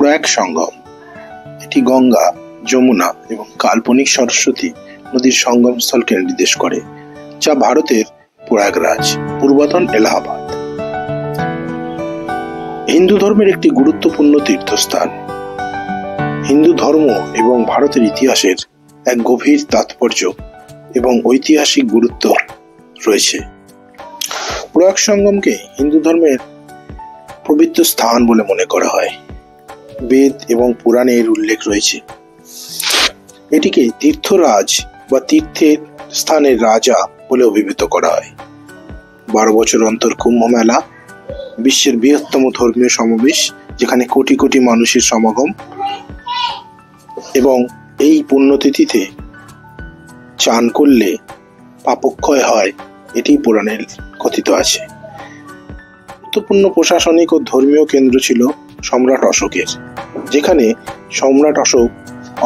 প্রয়াগ সঙ্গম। এটি গঙ্গা, যমুনা এবং কাল্পনিক সরস্বতী নদীর সঙ্গম স্থলকে নির্দেশ করে, যা ভারতের প্রয়াগরাজ, পূর্বতন এলাহাবাদ। হিন্দু ধর্মের একটি গুরুত্বপূর্ণ তীর্থস্থান। হিন্দু ধর্ম এবং ভারতের ইতিহাসের এক গভীর তাৎপর্য এবং ঐতিহাসিক গুরুত্ব রয়েছে। প্রয়াগ সঙ্গমকে হিন্দু ধর্মের পবিত্র স্থান বলে মনে করা হয়। বেদ এবং পুরাণে এর উল্লেখ রয়েছে। এটিকে তীর্থরাজ বা তীর্থের স্থানের রাজা বলে অভিহিত করা হয়। 12 বছর অন্তর কুম্ভ মেলা বিশ্বের বৃহত্তম ধর্মীয় সমাবেশ, যেখানে কোটি কোটি মানুষের সমাগম, এবং এই পুণ্যতিথিতে চান করলে পাপক্ষয় হয়, এটি পুরাণে কথিত আছে। গুরুত্বপূর্ণ প্রশাসনিক ও ধর্মীয় কেন্দ্র ছিল সম্রাট অশোকের, যেখানে সম্রাট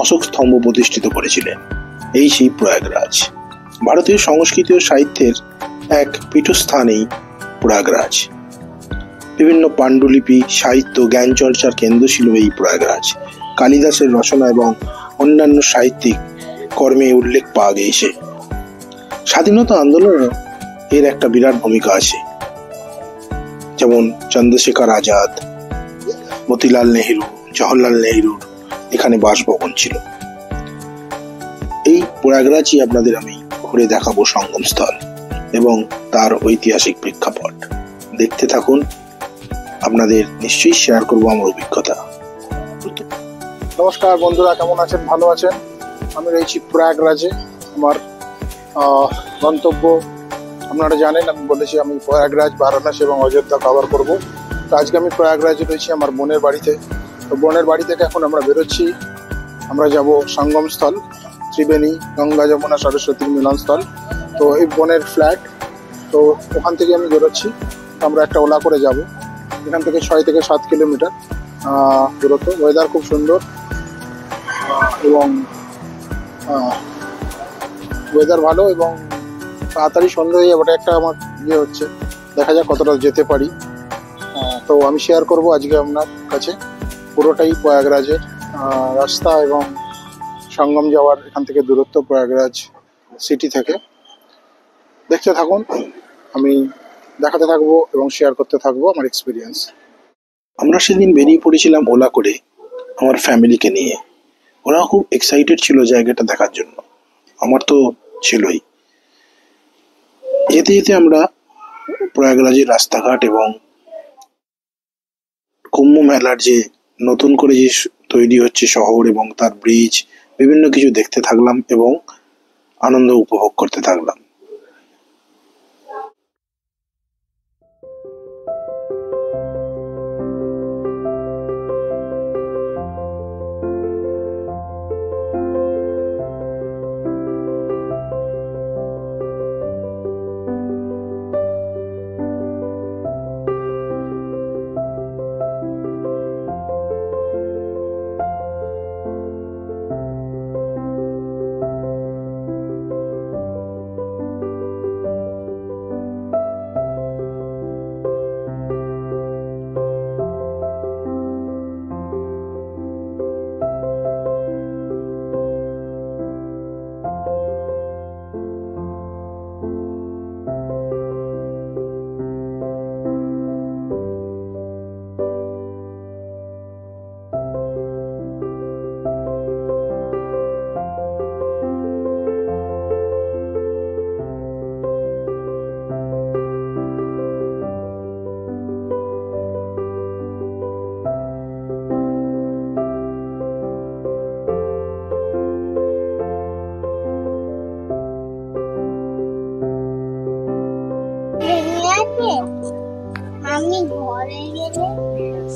অশোক স্তম্ভ প্রতিষ্ঠিত করেছিলেন। এই সেই প্রয়াগরাজ। ভারতীয় সংস্কৃতি ও সাহিত্যের এক পীঠস্থান এই প্রয়াগরাজ। বিভিন্ন পাণ্ডুলিপি, সাহিত্য, জ্ঞান চর্চার কেন্দ্র ছিল এই প্রয়াগরাজ। কালিদাসের রচনা এবং অন্যান্য সাহিত্যিক কর্মে উল্লেখ পাওয়া গিয়েছে। স্বাধীনতা আন্দোলনে এর একটা বিরাট ভূমিকা আছে, যেমন চন্দ্রশেখর আজাদ, মতিলাল নেহেরু, জওহরলাল নেহেরুর এখানে বাসভবন ছিল। এই প্রয়াগরাজই আপনাদের আমি ঘুরে দেখাবো সঙ্গমস্থল এবং তার ঐতিহাসিক প্রেক্ষাপট। দেখতে থাকুন, আপনাদের নিশ্চয়ই শেয়ার করবো আমার অভিজ্ঞতা। নমস্কার বন্ধুরা, কেমন আছেন? ভালো আছেন? আমি রয়েছি প্রয়াগরাজে। আমার গন্তব্য আপনারা জানেন, আমি বলেছি আমি প্রয়াগরাজ, বারাণসী এবং অযোধ্যা কভার করব। তো আজকে আমি প্রয়াগরাজে রয়েছি আমার বোনের বাড়িতে। তো বোনের বাড়ি থেকে এখন আমরা বেরোচ্ছি। আমরা যাব সঙ্গমস্থল, ত্রিবেণী, গঙ্গা যমুনা সরস্বতীর মিলনস্থল। তো এই বোনের ফ্ল্যাট, তো ওখান থেকে আমি বেরোচ্ছি। আমরা একটা ওলা করে যাব। এখান থেকে 6 থেকে 7 কিলোমিটার দূরত্ব। ওয়েদার খুব সুন্দর এবং ওয়েদার ভালো এবং তাড়াতাড়ি সন্ধ্যা হয়ে ওটা একটা আমার ইয়ে হচ্ছে। দেখা যাক কতটা যেতে পারি। তো আমি শেয়ার করব আজকে আপনার কাছে পুরোটাই প্রয়াগরাজের রাস্তা এবং সঙ্গম যাওয়ার এখান থেকে দূরত্ব প্রয়াগরাজ সিটি থেকে। দেখতে থাকুন, আমি দেখাতে থাকবো এবং শেয়ার করতে থাকবো আমার এক্সপিরিয়েন্স। আমরা সেদিন বেরিয়ে পড়েছিলাম ওলা করে আমার ফ্যামিলিকে নিয়ে। ওরা খুব এক্সাইটেড ছিল জায়গাটা দেখার জন্য, আমার তো ছিলই। যেতে যেতে আমরা প্রয়াগরাজের রাস্তাঘাট এবং কুম্ভ মেলার যে নতুন করে যে তৈরি হচ্ছে শহর এবং তার ব্রিজ, বিভিন্ন কিছু দেখতে থাকলাম এবং আনন্দ উপভোগ করতে থাকলাম।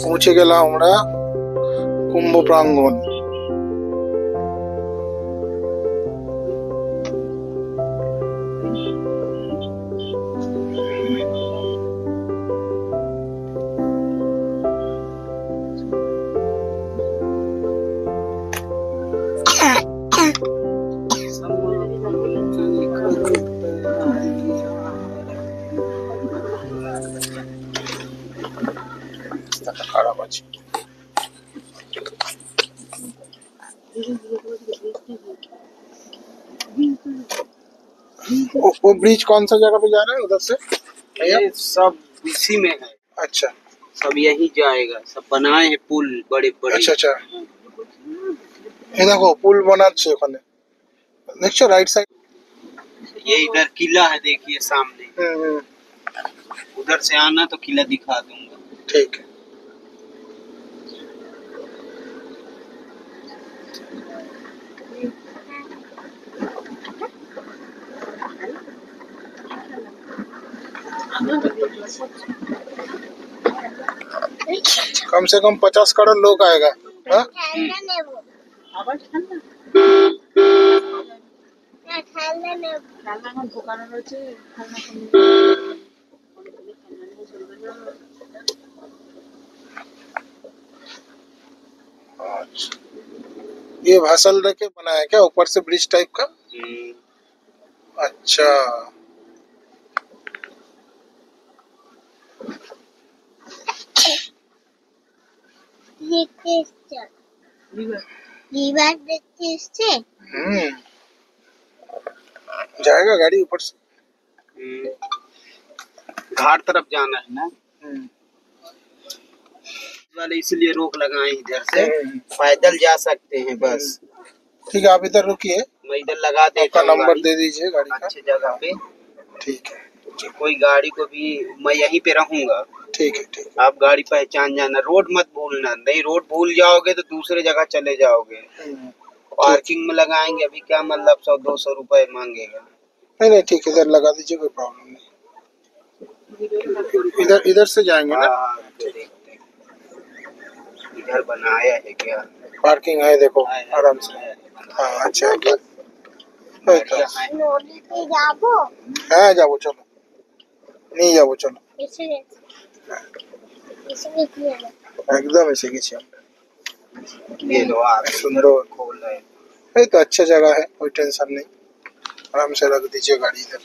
পৌঁছে গেলাম আমরা কুম্ভ প্রাঙ্গণ। খারাপ আছে। वो ब्रिज कौन सा जगह पे जा रहा है उधर से? ये सब इसी में है, अच्छा सब यही जाएगा, सब बनाए हैं पुल बड़े बड़े। अच्छा अच्छा, ये देखो पुल बनाচ্ছে ওখানে, দেখছো राइट साइड। ये इधर किला है, देखिए सामने, उधर से आना तो किला दिखा दूंगा। ठीक है। कम से कम 50 करोड़ लोग आएगा। हाँ? ये भासल रखे बनाया क्या ऊपर से ब्रिज टाइप का? अच्छा जाएगा गाड़ी ऊपर से। घाट तरफ जाना है ना वाले, इसलिए रोक लगाए इधर से, पैदल जा सकते हैं बस। ठीक है, आप इधर रुकिए, मैं इधर लगा देता आपका हूँ नंबर दे दीजिए गाड़ी का। अच्छी जगह पे। ठीक है कोई गाड़ी को भी मैं यहीं पे रहूंगा। ठीक है ठीक आप गाड़ी पहचान जाना, रोड मत भूलना, नहीं रोड भूल जाओगे तो दूसरे जगह चले जाओगे। है। पार्किंग में लगाएंगे, अभी क्या मतलब 100-200 रुपए मांगेगा। नहीं नहीं ठीक है, इधर लगा दीजिए, कोई प्रॉब्लम नहीं। इधर इधर से जाएंगे ना? हाँ, देखते हैं। इधर बनाया है क्या? पार्किंग है, देखो आराम से। हाँ अच्छा है। হ্যাঁ যাবো, চলো নিয়ে যাবো, চলো একদম এসে গেছি আমরা। ये लो आप सुंदर खोल रहे हैं। ये तो अच्छा जगह है, कोई टेंशन नहीं, आराम से रख दीजिए गाड़ी इधर।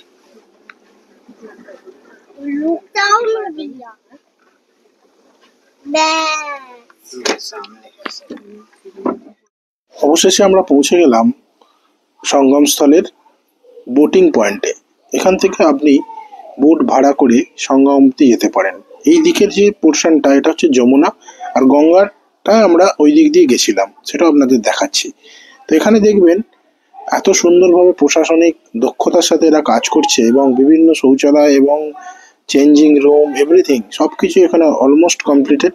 অবশেষে আমরা পৌঁছে গেলাম সঙ্গমস্থলের বোটিং পয়েন্টে। এখান থেকে আপনি বোট ভাড়া করে সঙ্গম অবধি যেতে পারেন। এই দিকের যে পোর্শনটা, এটা হচ্ছে যমুনা, আর গঙ্গাটা আমরা ওই দিক দিয়ে গেছিলাম, সেটাও আপনাদের দেখাচ্ছি। তো এখানে দেখবেন এত সুন্দরভাবে প্রশাসনিক দক্ষতার সাথে এরা কাজ করছে, এবং বিভিন্ন শৌচালয় এবং চেঞ্জিং রুম এভরিথিং সব কিছু এখানে অলমোস্ট কমপ্লিটেড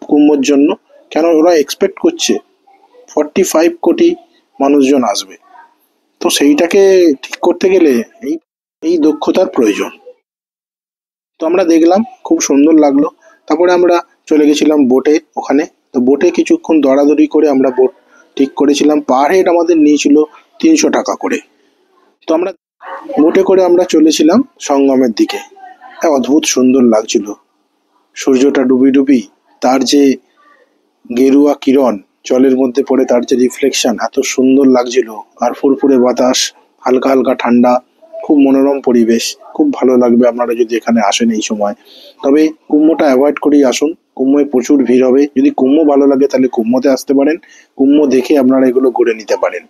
কুম্ভর জন্য। কেন ওরা এক্সপেক্ট করছে 45 কোটি মানুষজন আসবে, তো সেইটাকে ঠিক করতে গেলে এই দক্ষতার প্রয়োজন। তো আমরা দেখলাম, খুব সুন্দর লাগলো। তারপরে আমরা চলে গেছিলাম বোটে ওখানে। তো বোটে কিছুক্ষণ দৌড়াদৌড়ি করে আমরা বোট ঠিক করেছিলাম। পার হেড আমাদের নিয়েছিল 300 টাকা করে। তো আমরা বোটে করে আমরা চলেছিলাম সঙ্গমের দিকে। অদ্ভুত সুন্দর লাগছিল, সূর্যটা ডুবি ডুবি, তার যে গেরুয়া কিরণ জলের মধ্যে পড়ে, তার যে রিফ্লেকশন এত সুন্দর লাগছিল। আর ফুরফুরে বাতাস, হালকা হালকা ঠান্ডা, খুব মনোরম পরিবেশ। খুব ভালো লাগবে আপনারা যদি এখানে আসেন এই সময়। তবে কুম্ভটা অ্যাভয়েড করেই আসুন, কুম্ভে প্রচুর ভিড় হবে। যদি কুম্ভ ভালো লাগে তাহলে কুম্ভতে আসতে পারেন, কুম্ভ দেখে আপনারা এগুলো ঘুরে নিতে পারেন।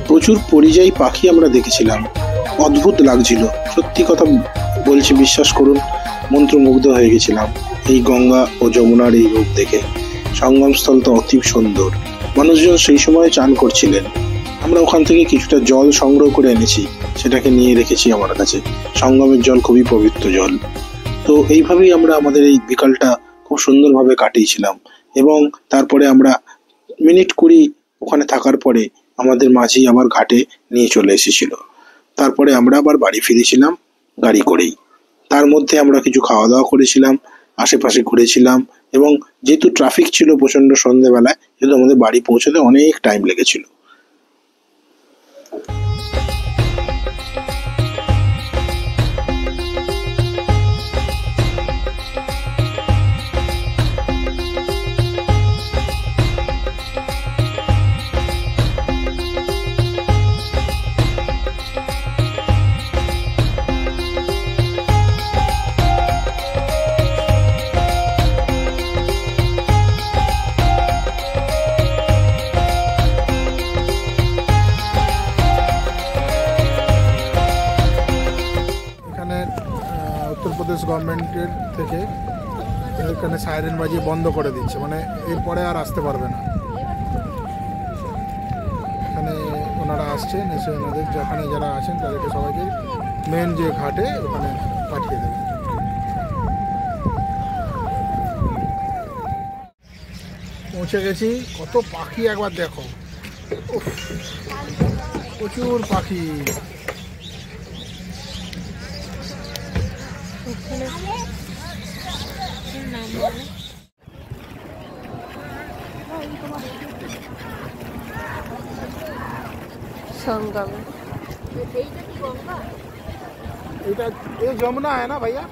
প্রচুর পরিযায়ী পাখি আমরা দেখেছিলাম, অদ্ভুত লাগছিল, সত্যি কথা বলছি, বিশ্বাস করুন, মন্ত্রমুগ্ধ হয়ে গেছিলাম এই গঙ্গা ও যমুনার এই রূপ দেখে। সঙ্গমস্থল তো অতি সুন্দর, মানুষজন সেই সময় চান করছিলেন। আমরা ওখান থেকে কিছুটা জল সংগ্রহ করে এনেছি, সেটাকে নিয়ে রেখেছি আমার কাছে। সঙ্গমের জল খুবই পবিত্র জল। তো এইভাবেই আমরা আমাদের এই বিকালটা খুব সুন্দরভাবে কাটিয়েছিলাম। এবং তারপরে আমরা মিনিট 20 ওখানে থাকার পরে আমাদের মাঝি আবার ঘাটে নিয়ে চলে এসেছিল। তারপরে আমরা আবার বাড়ি ফিরেছিলাম গাড়ি করেই। তার মধ্যে আমরা কিছু খাওয়া দাওয়া করেছিলাম, আশেপাশে ঘুরেছিলাম, এবং যেহেতু ট্রাফিক ছিল প্রচন্ড সন্ধ্যেবেলায়, যেহেতু আমাদের বাড়ি পৌঁছতে অনেক টাইম লেগেছিল। উত্তরপ্রদেশ গভর্নমেন্টের থেকে এখানে সাইরেন বাজিয়ে বন্ধ করে দিচ্ছে, মানে এরপরে আর আসতে পারবে না। এখানে ওনারা আসছেন, এসে ওনাদের যেখানে যারা আছেন তাদেরকে সবাইকে মেন যে ঘাটে ওখানে পাঠিয়ে দেবে। পৌঁছে গেছি। কত পাখি একবার দেখো, প্রচুর পাখি। संगम ये जमुना है ना भैया?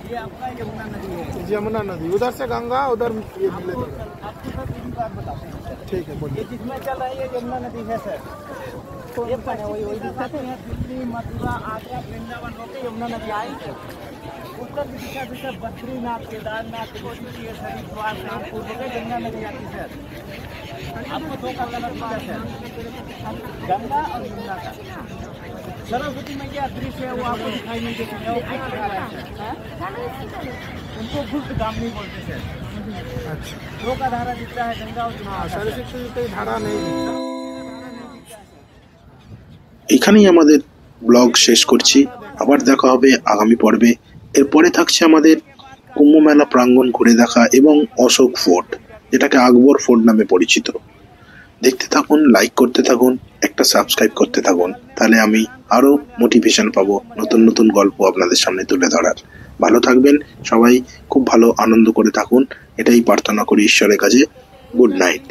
ये आपका यमुना नदी है। जमुना नदी, उधर से गंगा, उधर ये मिले। आपको सर तीन बार बताते हैं सर। ठीक है, बोलिए। ये जिसमें चल रही है यमुना नदी है सर। ये वही दिखाते हैं, दिल्ली, मथुरा, आगरा, वृंदावन होकर यमुना नदी आई है। उत्तर दिशा से सर बद्रीनाथ, केदारनाथ, ऋषिकेश, हरिद्वार से पूर्व में गंगा नदी आती है सर। आपको दो का अलग है सर, गंगा और यमुना का। सरस्वती मैया दृश्य है वो आपको दिखाई नहीं देती है, उनको गुप्त गामिनी बोलते सर। अच्छा, दो का धारा दिखता है, गंगा और यमुना का। सरस्वती धारा नहीं दिखता। এখানেই আমাদের ব্লগ শেষ করছি। আবার দেখা হবে আগামী পর্বে। এরপরে থাকছে আমাদের কুম্ভ মেলা প্রাঙ্গণ ঘুরে দেখা এবং অশোক ফোর্ট, যেটাকে আকবর ফোর্ট নামে পরিচিত। দেখতে থাকুন, লাইক করতে থাকুন, একটা সাবস্ক্রাইব করতে থাকুন, তাহলে আমি আরো মোটিভেশন পাবো নতুন নতুন গল্প আপনাদের সামনে তুলে ধরার। ভালো থাকবেন সবাই, খুব ভালো আনন্দ করে থাকুন, এটাই প্রার্থনা করি ঈশ্বরের কাছে। Good night.